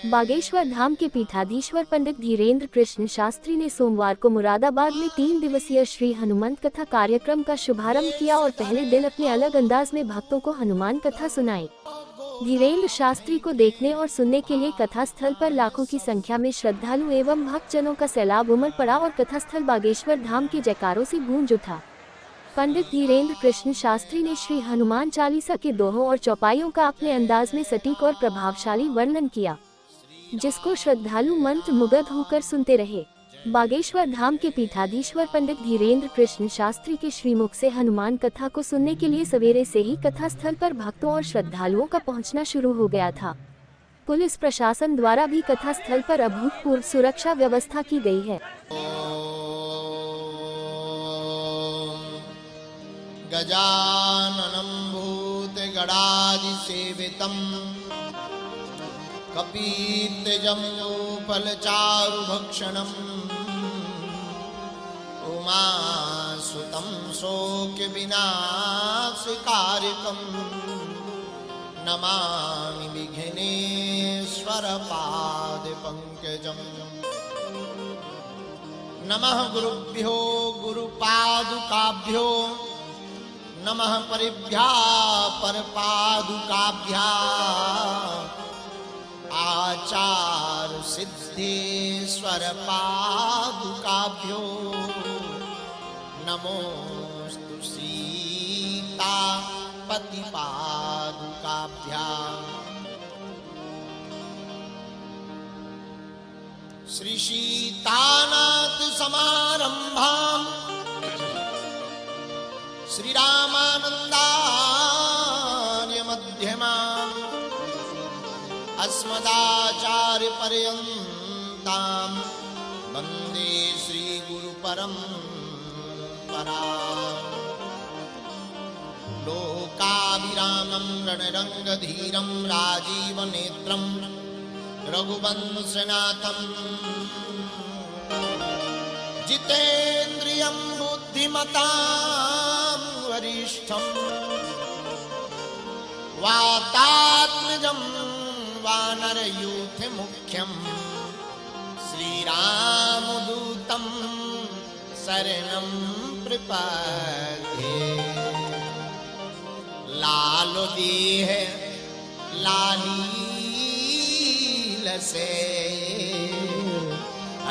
बागेश्वर धाम के पीठाधीश्वर पंडित धीरेन्द्र कृष्ण शास्त्री ने सोमवार को मुरादाबाद में 3 दिवसीय श्री हनुमंत कथा कार्यक्रम का शुभारंभ किया और पहले दिन अपने अलग अंदाज में भक्तों को हनुमान कथा सुनाई। धीरेन्द्र शास्त्री को देखने और सुनने के लिए कथा स्थल पर लाखों की संख्या में श्रद्धालु एवं भक्तजनों का सैलाब उमड़ पड़ा और कथा स्थल बागेश्वर धाम के जयकारों से गूंज उठा। पंडित धीरेन्द्र कृष्ण शास्त्री ने श्री हनुमान चालीसा के दोहों और चौपाइयों का अपने अंदाज में सटीक और प्रभावशाली वर्णन किया, जिसको श्रद्धालु मंत्र मुग्ध होकर सुनते रहे। बागेश्वर धाम के पीठाधीश्वर पंडित धीरेन्द्र कृष्ण शास्त्री के श्रीमुख से हनुमान कथा को सुनने के लिए सवेरे से ही कथा स्थल पर भक्तों और श्रद्धालुओं का पहुंचना शुरू हो गया था। पुलिस प्रशासन द्वारा भी कथा स्थल पर अभूतपूर्व सुरक्षा व्यवस्था की गई है। गजाननं भूतगणाधिसेवितम् कपीतजम्बूफलचारुभक्षणम् उमासुतं शोकविनाशकारिकम् नमामि विघ्नेश्वरपादपङ्कजम्। नमः गुरुभ्यो गुरुपादुकाभ्यो नमः परिभ्या परपादुकाभ्या आचार सिद्धेश्वर पादुकाभ्यो नमोस्तु सीता पति पादुकाभ्यां। श्री सीतानाथ समारंभां श्री रामानंदार्य मध्यमाम् अस्मदाचार्य पर्यन्तां वन्दे श्री गुरु परम्पराम्। लोकाभिरामं रणरङ्गधीरं राजीवनेत्रं रघुवंशनाथं जितेन्द्रियं बुद्धिमतां वरिष्ठं वातात्मजं वानरयूथ मुख्यं श्रीरामदूतं शरणं प्रपद्ये। लालो देह लालीलसे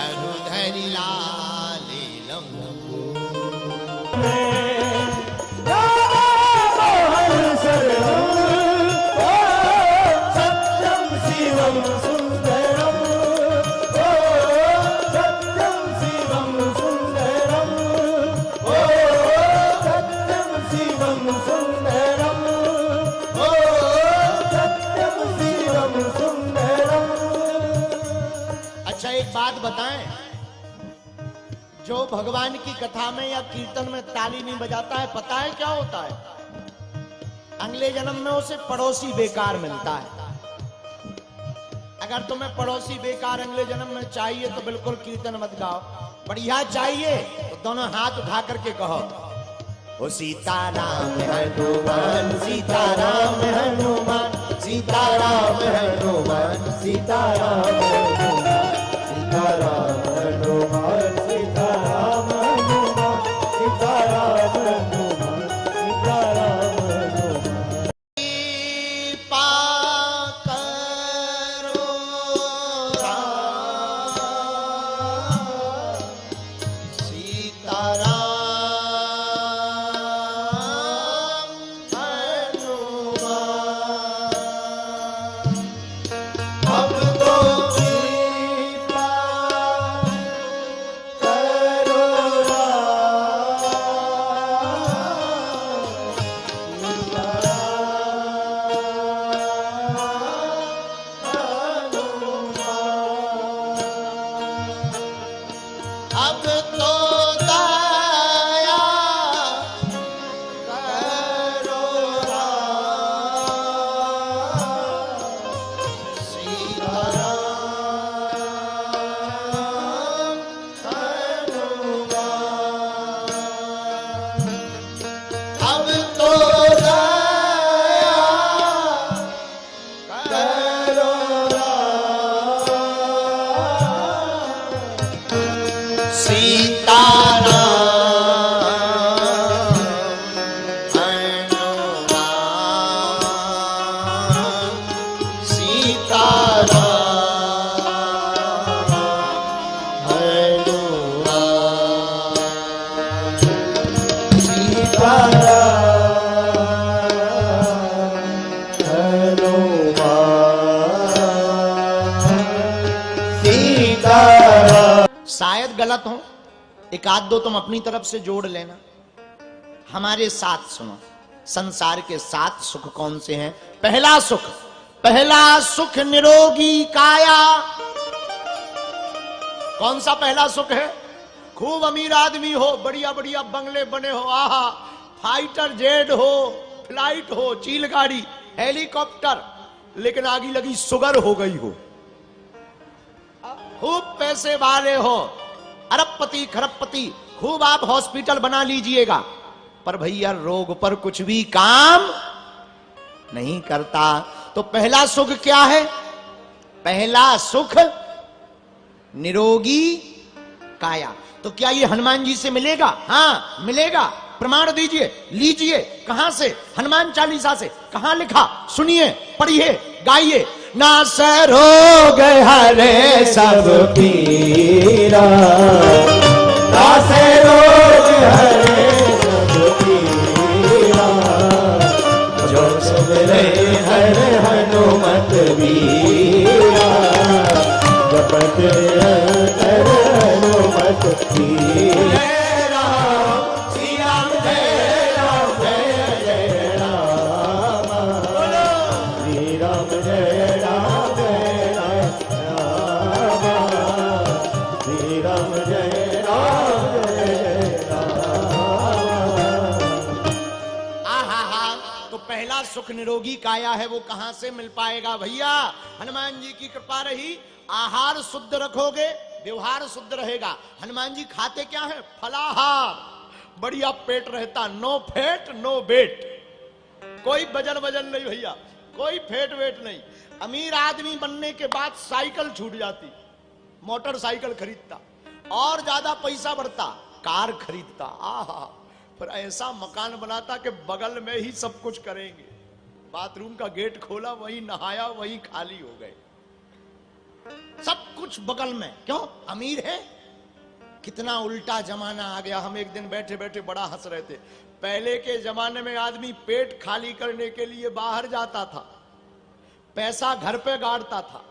अरुधरि लालीलम्। अच्छा एक बात बताएं, जो भगवान की कथा में या कीर्तन में ताली नहीं बजाता है, पता है क्या होता है? अगले जन्म में उसे पड़ोसी बेकार मिलता है। अगर तुम्हें पड़ोसी बेकार अगले जन्म में चाहिए तो बिल्कुल कीर्तन मत गाओ। बढ़िया चाहिए तो दोनों हाथ उठा करके कहो, ओ सीताराम हनुमान सीताराम हनुमान सीताराम हनुमान सीताराम सीताराम हनुमान सीताराम हनुमान सीताराम हनुमान सीताराम हनुमान। कृपा करो सीताराम हनुमान गलत हो, एक आध दो तुम अपनी तरफ से जोड़ लेना। हमारे साथ सुनो, संसार के 7 सुख कौन से हैं? पहला सुख निरोगी काया। कौन सा पहला सुख है? खूब अमीर आदमी हो, बढ़िया बढ़िया बंगले बने हो, आहा, फाइटर जेट हो, फ्लाइट हो, चील गाड़ी, हेलीकॉप्टर, लेकिन आगे लगी शुगर हो गई हो। खूब पैसे वाले हो, अरबपति खरबपति, खूब आप हॉस्पिटल बना लीजिएगा, पर भैया रोग पर कुछ भी काम नहीं करता। तो पहला सुख क्या है? पहला सुख निरोगी काया। तो क्या ये हनुमान जी से मिलेगा? हाँ मिलेगा। प्रमाण दीजिए, लीजिए। कहां से? हनुमान चालीसा से। कहां लिखा? सुनिए, पढ़िए, गाइए। नास रोग हरे सब पीरा, नास रोग हरे सब पीरा, जो सुमिरे हर हनुमत वीरा, जपत हर हनुमत वीरा। सुख निरोगी काया है, वो कहां से मिल पाएगा भैया? हनुमान जी की कृपा रही, आहार शुद्ध रखोगे, व्यवहार शुद्ध रहेगा। हनुमान जी खाते क्या है? फलाहार, बढ़िया पेट रहता, नो फैट नो वेट, कोई वजन नहीं भैया, कोई फेट वेट नहीं। अमीर आदमी बनने के बाद साइकिल छूट जाती, मोटरसाइकिल खरीदता, और ज्यादा पैसा बढ़ता, कार खरीदता, आहा, फिर ऐसा मकान बनाता कि बगल में ही सब कुछ करेंगे। बाथरूम का गेट खोला, वहीं नहाया, वहीं खाली हो गए, सब कुछ बगल में। क्यों? अमीर है। कितना उल्टा जमाना आ गया। हम एक दिन बैठे बैठे बड़ा हंस रहे थे। पहले के जमाने में आदमी पेट खाली करने के लिए बाहर जाता था, पैसा घर पे गाड़ता था।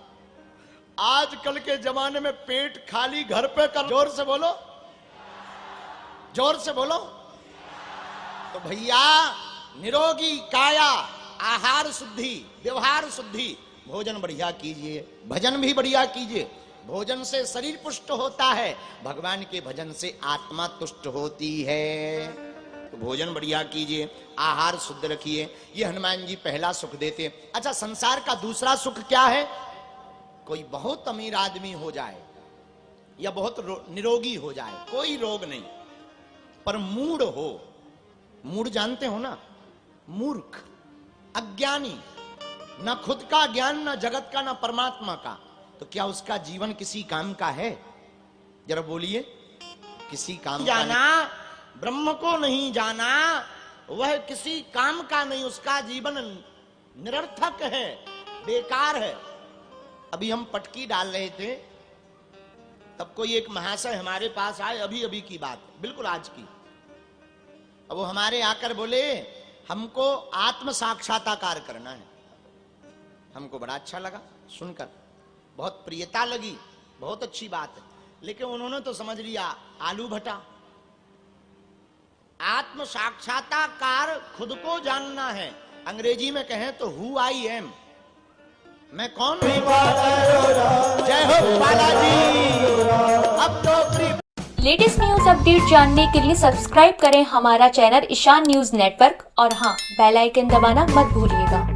आजकल के जमाने में पेट खाली घर पे कर। जोर से बोलो, जोर से बोलो। तो भैया निरोगी काया, आहार शुद्धि, व्यवहार शुद्धि, भोजन बढ़िया कीजिए, भजन भी बढ़िया कीजिए। भोजन से शरीर पुष्ट होता है, भगवान के भजन से आत्मा तुष्ट होती है। तो भोजन बढ़िया कीजिए, आहार शुद्ध रखिए। ये हनुमान जी पहला सुख देते। अच्छा, संसार का दूसरा सुख क्या है? कोई बहुत अमीर आदमी हो जाए या बहुत निरोगी हो जाए, कोई रोग नहीं, पर मूढ़ हो। मूढ़ जानते हो ना? मूर्ख, अज्ञानी, न खुद का ज्ञान, न जगत का, न परमात्मा का। तो क्या उसका जीवन किसी काम का है? जरा बोलिए, किसी काम जाना, ब्रह्म को नहीं जाना, वह किसी काम का नहीं, उसका जीवन निरर्थक है, बेकार है। अभी हम पटकी डाल रहे थे, तब कोई एक महाशय हमारे पास आए, अभी अभी की बात, बिल्कुल आज की। अब वो हमारे आकर बोले, हमको आत्म साक्षात्कार करना है। हमको बड़ा अच्छा लगा सुनकर, बहुत प्रियता लगी, बहुत अच्छी बात है। लेकिन उन्होंने तो समझ लिया आलू भटा। आत्म साक्षात्कार खुद को जानना है। अंग्रेजी में कहें तो हु आई एम, मैं कौन हूं। जय हो बालाजी। अब तो लेटेस्ट न्यूज अपडेट जानने के लिए सब्सक्राइब करें हमारा चैनल ईशान न्यूज नेटवर्क, और हाँ, बेल आइकन दबाना मत भूलिएगा।